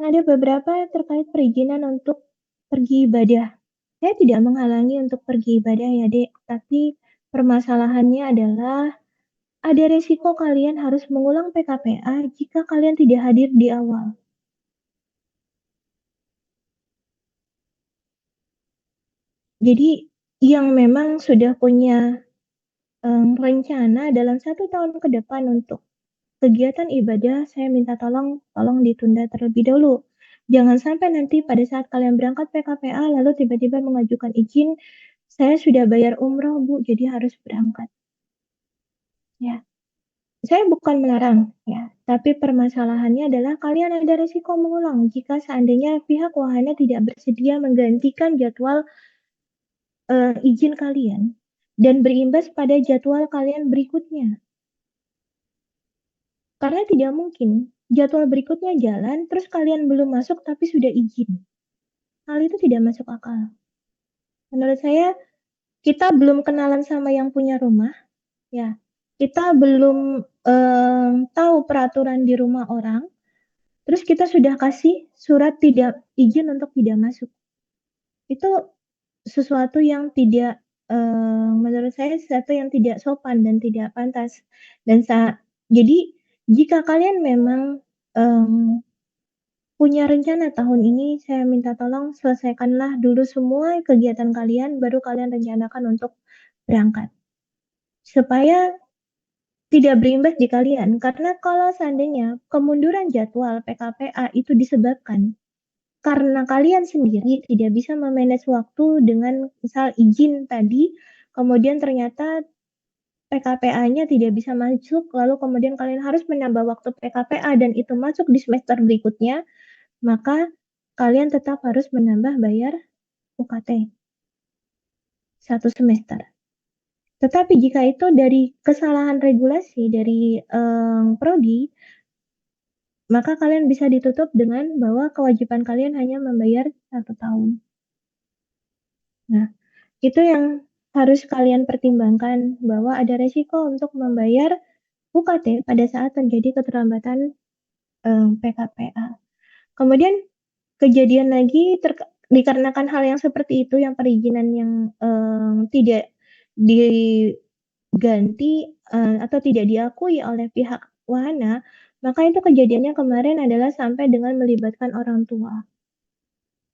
ada beberapa terkait perizinan untuk pergi ibadah. Saya tidak menghalangi untuk pergi ibadah ya, Dek, tapi permasalahannya adalah ada resiko kalian harus mengulang PKPA jika kalian tidak hadir di awal. Jadi yang memang sudah punya rencana dalam 1 tahun ke depan untuk kegiatan ibadah, saya minta tolong ditunda terlebih dahulu. Jangan sampai nanti pada saat kalian berangkat PKPA lalu tiba-tiba mengajukan izin, "Saya sudah bayar umroh, Bu, jadi harus berangkat." Ya, saya bukan melarang ya, tapi permasalahannya adalah kalian ada risiko mengulang jika seandainya pihak wahana tidak bersedia menggantikan jadwal, izin kalian dan berimbas pada jadwal kalian berikutnya. Karena tidak mungkin jadwal berikutnya jalan, terus kalian belum masuk tapi sudah izin. Hal itu tidak masuk akal. Menurut saya, kita belum kenalan sama yang punya rumah, ya. Kita belum, tahu peraturan di rumah orang, terus kita sudah kasih surat tidak izin untuk tidak masuk. Itu sesuatu yang tidak, menurut saya sesuatu yang tidak sopan dan tidak pantas. Dan jadi jika kalian memang, punya rencana tahun ini, saya minta tolong selesaikanlah dulu semua kegiatan kalian, baru kalian rencanakan untuk berangkat. Supaya tidak berimbas di kalian, karena kalau seandainya kemunduran jadwal PKPA itu disebabkan karena kalian sendiri tidak bisa me-manage waktu dengan misal izin tadi, kemudian ternyata PKPA-nya tidak bisa masuk, lalu kemudian kalian harus menambah waktu PKPA dan itu masuk di semester berikutnya, maka kalian tetap harus menambah bayar UKT 1 semester. Tetapi jika itu dari kesalahan regulasi dari, prodi, maka kalian bisa ditutup dengan bahwa kewajiban kalian hanya membayar 1 tahun. Nah, itu yang harus kalian pertimbangkan bahwa ada resiko untuk membayar UKT pada saat terjadi keterlambatan, PKPA. Kemudian kejadian lagi dikarenakan hal yang seperti itu, yang perizinan yang, tidak diganti, atau tidak diakui oleh pihak wahana, maka itu kejadiannya kemarin adalah sampai dengan melibatkan orang tua.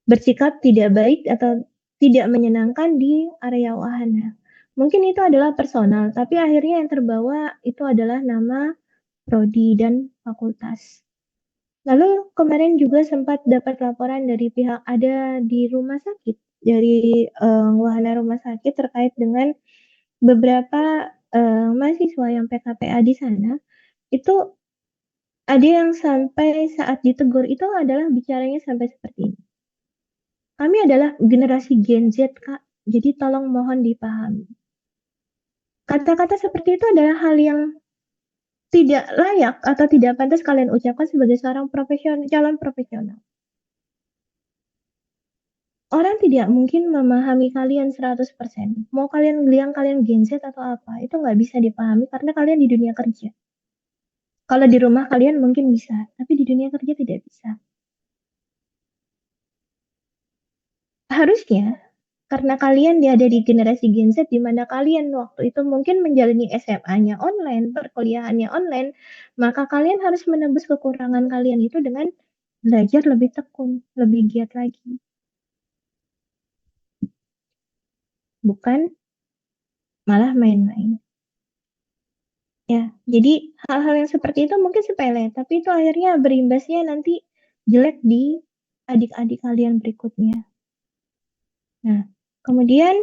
Bersikap tidak baik atau tidak menyenangkan di area wahana. Mungkin itu adalah personal, tapi akhirnya yang terbawa itu adalah nama prodi dan fakultas. Lalu kemarin juga sempat dapat laporan dari pihak ada di rumah sakit, dari, wahana rumah sakit terkait dengan beberapa, mahasiswa yang PKPA di sana, itu ada yang sampai saat ditegur itu adalah bicaranya sampai seperti ini, "Kami adalah generasi Gen Z, Kak, jadi tolong mohon dipahami." Kata-kata seperti itu adalah hal yang tidak layak atau tidak pantas kalian ucapkan sebagai seorang calon profesional. Orang tidak mungkin memahami kalian 100%. Mau kalian bilang kalian Gen Z atau apa, itu nggak bisa dipahami karena kalian di dunia kerja. Kalau di rumah kalian mungkin bisa, tapi di dunia kerja tidak bisa. Harusnya, karena kalian ada di generasi Gen Z di mana kalian waktu itu mungkin menjalani SMA-nya online, perkuliahannya online, maka kalian harus menembus kekurangan kalian itu dengan belajar lebih tekun, lebih giat lagi. Bukan malah main-main. Ya, jadi hal-hal yang seperti itu mungkin sepele, tapi itu akhirnya berimbasnya nanti jelek di adik-adik kalian berikutnya. Nah, kemudian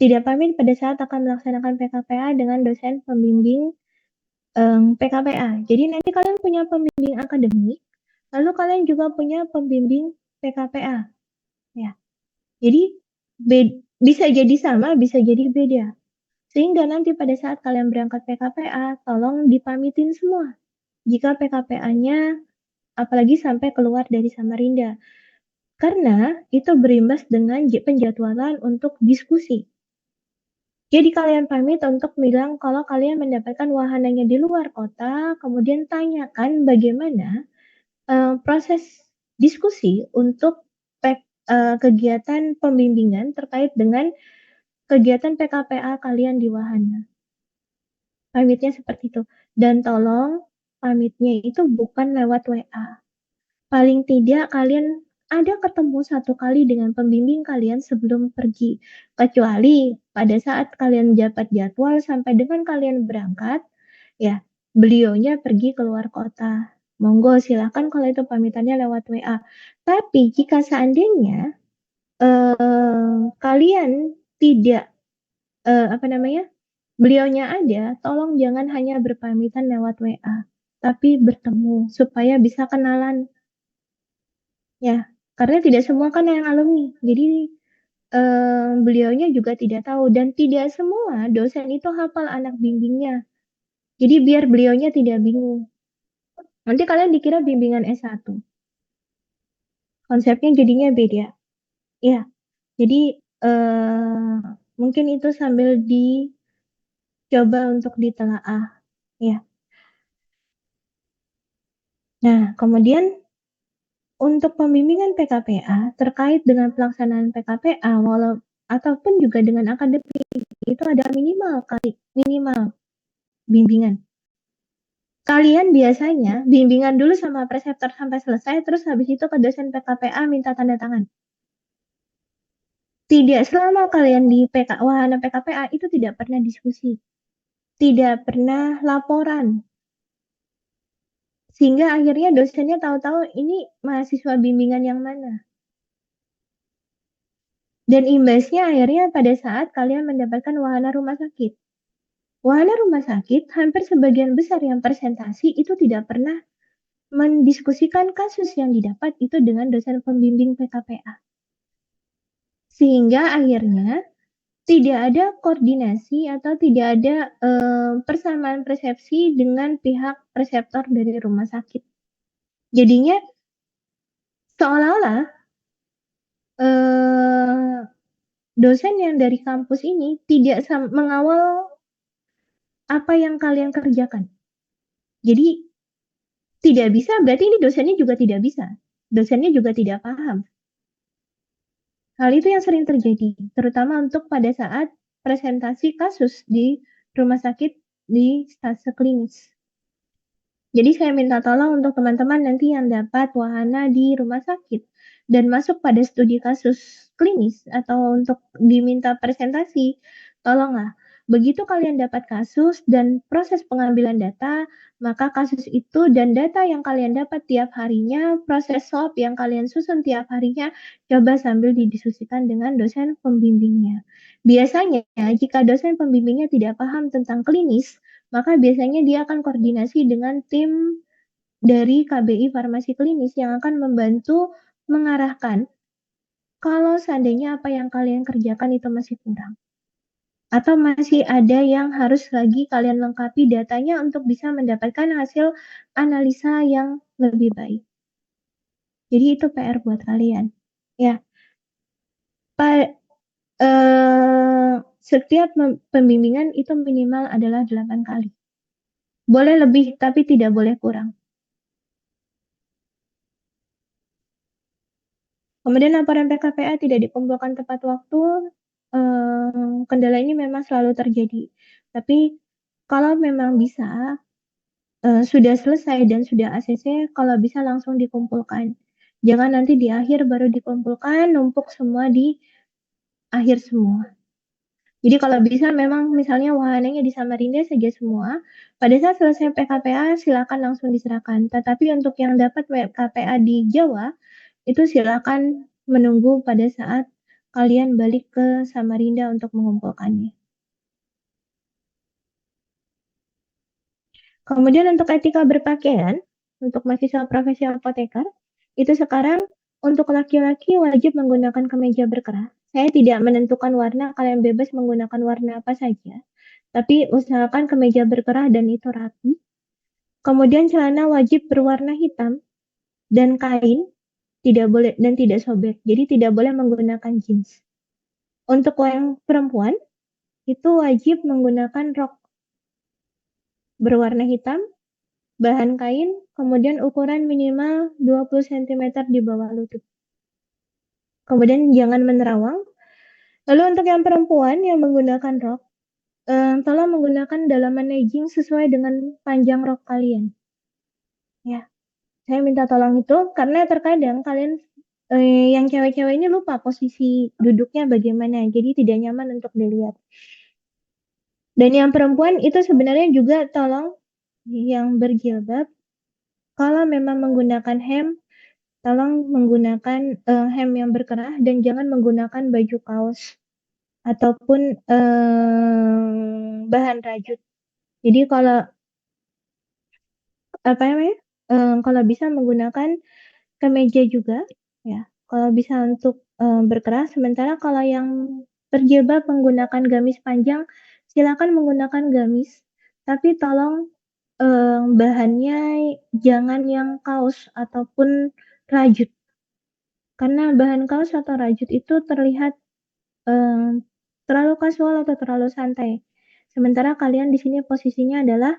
tidak pamit pada saat akan melaksanakan PKPA dengan dosen pembimbing, PKPA. Jadi nanti kalian punya pembimbing akademik, lalu kalian juga punya pembimbing PKPA, ya. Jadi bisa jadi sama, bisa jadi beda. Sehingga nanti pada saat kalian berangkat PKPA, tolong dipamitin semua. Jika PKPA-nya apalagi sampai keluar dari Samarinda. Karena itu berimbas dengan penjadwalan untuk diskusi. Jadi kalian pamit untuk bilang kalau kalian mendapatkan wahananya di luar kota, kemudian tanyakan bagaimana, proses diskusi untuk kegiatan pembimbingan terkait dengan kegiatan PKPA kalian di wahana. Pamitnya seperti itu. Dan tolong pamitnya itu bukan lewat WA. Paling tidak kalian ada ketemu 1 kali dengan pembimbing kalian sebelum pergi. Kecuali pada saat kalian dapat jadwal sampai dengan kalian berangkat, ya beliaunya pergi keluar kota. Monggo silakan kalau itu pamitannya lewat WA. Tapi jika seandainya kalian tidak beliaunya ada, tolong jangan hanya berpamitan lewat WA, tapi bertemu supaya bisa kenalan. Ya, karena tidak semua kan yang alumni. Jadi beliaunya juga tidak tahu dan tidak semua dosen itu hafal anak bimbingnya. Jadi biar beliaunya tidak bingung. Nanti kalian dikira bimbingan S1. Konsepnya jadinya beda. Ya, jadi mungkin itu sambil dicoba untuk ditelaah. Ya. Nah, kemudian untuk pembimbingan PKPA terkait dengan pelaksanaan PKPA ataupun juga dengan akademik itu ada minimal bimbingan. Kalian biasanya bimbingan dulu sama preceptor sampai selesai, terus habis itu ke dosen PKPA minta tanda tangan. Tidak selama kalian di wahana PKPA itu tidak pernah diskusi, tidak pernah laporan, sehingga akhirnya dosennya tahu-tahu ini mahasiswa bimbingan yang mana. Dan imbasnya akhirnya pada saat kalian mendapatkan wahana rumah sakit. Wahana rumah sakit, hampir sebagian besar yang presentasi itu tidak pernah mendiskusikan kasus yang didapat itu dengan dosen pembimbing PKPA. Sehingga akhirnya tidak ada koordinasi atau tidak ada persamaan persepsi dengan pihak preseptor dari rumah sakit. Jadinya seolah-olah dosen yang dari kampus ini tidak mengawal apa yang kalian kerjakan. Jadi tidak bisa, berarti ini dosennya juga tidak bisa. Dosennya juga tidak paham. Hal itu yang sering terjadi, terutama untuk pada saat presentasi kasus di rumah sakit di stase klinis. Jadi saya minta tolong untuk teman-teman nanti yang dapat wahana di rumah sakit dan masuk pada studi kasus klinis atau untuk diminta presentasi, tolonglah. Begitu kalian dapat kasus dan proses pengambilan data, maka kasus itu dan data yang kalian dapat tiap harinya, proses swab yang kalian susun tiap harinya, coba sambil didiskusikan dengan dosen pembimbingnya. Biasanya jika dosen pembimbingnya tidak paham tentang klinis, maka biasanya dia akan koordinasi dengan tim dari KBI Farmasi Klinis yang akan membantu mengarahkan kalau seandainya apa yang kalian kerjakan itu masih kurang. Atau masih ada yang harus lagi kalian lengkapi datanya untuk bisa mendapatkan hasil analisa yang lebih baik. Jadi itu PR buat kalian. Ya. Setiap pembimbingan itu minimal adalah 8 kali. Boleh lebih, tapi tidak boleh kurang. Kemudian laporan PKPA tidak dikumpulkan tepat waktu, kendala ini memang selalu terjadi. Tapi kalau memang bisa, sudah selesai dan sudah ACC, kalau bisa langsung dikumpulkan. Jangan nanti di akhir baru dikumpulkan, numpuk semua di akhir semua. Jadi kalau bisa memang misalnya wahananya di Samarinda saja semua, pada saat selesai PKPA silakan langsung diserahkan. Tetapi untuk yang dapat PKPA di Jawa, itu silakan menunggu pada saat kalian balik ke Samarinda untuk mengumpulkannya. Kemudian untuk etika berpakaian, untuk mahasiswa profesi apoteker, itu sekarang untuk laki-laki wajib menggunakan kemeja berkerah. Saya tidak menentukan warna, kalian bebas menggunakan warna apa saja. Tapi usahakan kemeja berkerah dan itu rapi. Kemudian celana wajib berwarna hitam dan kain tidak boleh dan tidak sobek. Jadi tidak boleh menggunakan jeans. Untuk yang perempuan itu wajib menggunakan rok berwarna hitam, bahan kain, kemudian ukuran minimal 20 sentimeter di bawah lutut. Kemudian jangan menerawang. Lalu untuk yang perempuan yang menggunakan rok, tolong menggunakan dalaman legging sesuai dengan panjang rok kalian, ya. Saya minta tolong itu karena terkadang kalian, yang cewek-cewek ini lupa posisi duduknya bagaimana, jadi tidak nyaman untuk dilihat. Dan yang perempuan itu sebenarnya juga tolong yang berjilbab, kalau memang menggunakan hem, tolong menggunakan, hem yang berkerah dan jangan menggunakan baju kaos ataupun, bahan rajut. Jadi kalau, apa namanya, kalau bisa menggunakan kemeja juga, ya, kalau bisa untuk, berkerah. Sementara kalau yang berjilbab menggunakan gamis panjang, silakan menggunakan gamis, tapi tolong, bahannya jangan yang kaos ataupun rajut. Karena bahan kaos atau rajut itu terlihat, eee, terlalu kasual atau terlalu santai. Sementara kalian di sini posisinya adalah,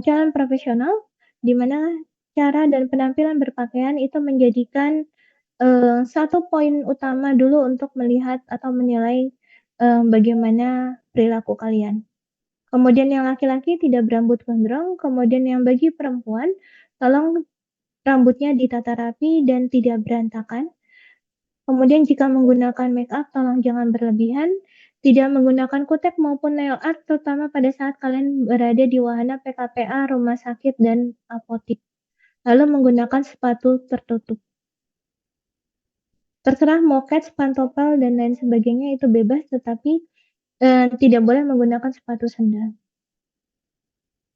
calon profesional, di mana cara dan penampilan berpakaian itu menjadikan, satu poin utama dulu untuk melihat atau menilai, bagaimana perilaku kalian. Kemudian yang laki-laki tidak berambut gondrong, kemudian yang bagi perempuan, tolong rambutnya ditata rapi dan tidak berantakan. Kemudian jika menggunakan make up tolong jangan berlebihan, tidak menggunakan kutek maupun nail art terutama pada saat kalian berada di wahana PKPA, rumah sakit, dan apotik. Lalu menggunakan sepatu tertutup. Terserah mau kets, pantopel, dan lain sebagainya itu bebas tetapi, tidak boleh menggunakan sepatu sandal.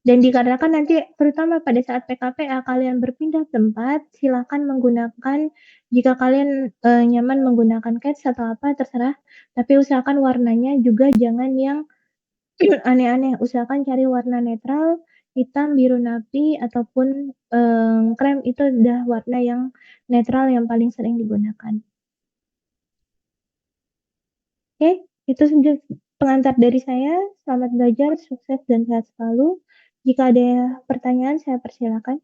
Dan dikarenakan nanti terutama pada saat PKPA kalian berpindah tempat, silakan menggunakan jika kalian, nyaman menggunakan kets atau apa terserah, tapi usahakan warnanya juga jangan yang aneh-aneh, usahakan cari warna netral, hitam, biru napi, ataupun, krem itu udah warna yang netral yang paling sering digunakan. Oke, itu saja pengantar dari saya. Selamat belajar, sukses dan sehat selalu. Jika ada pertanyaan saya persilakan.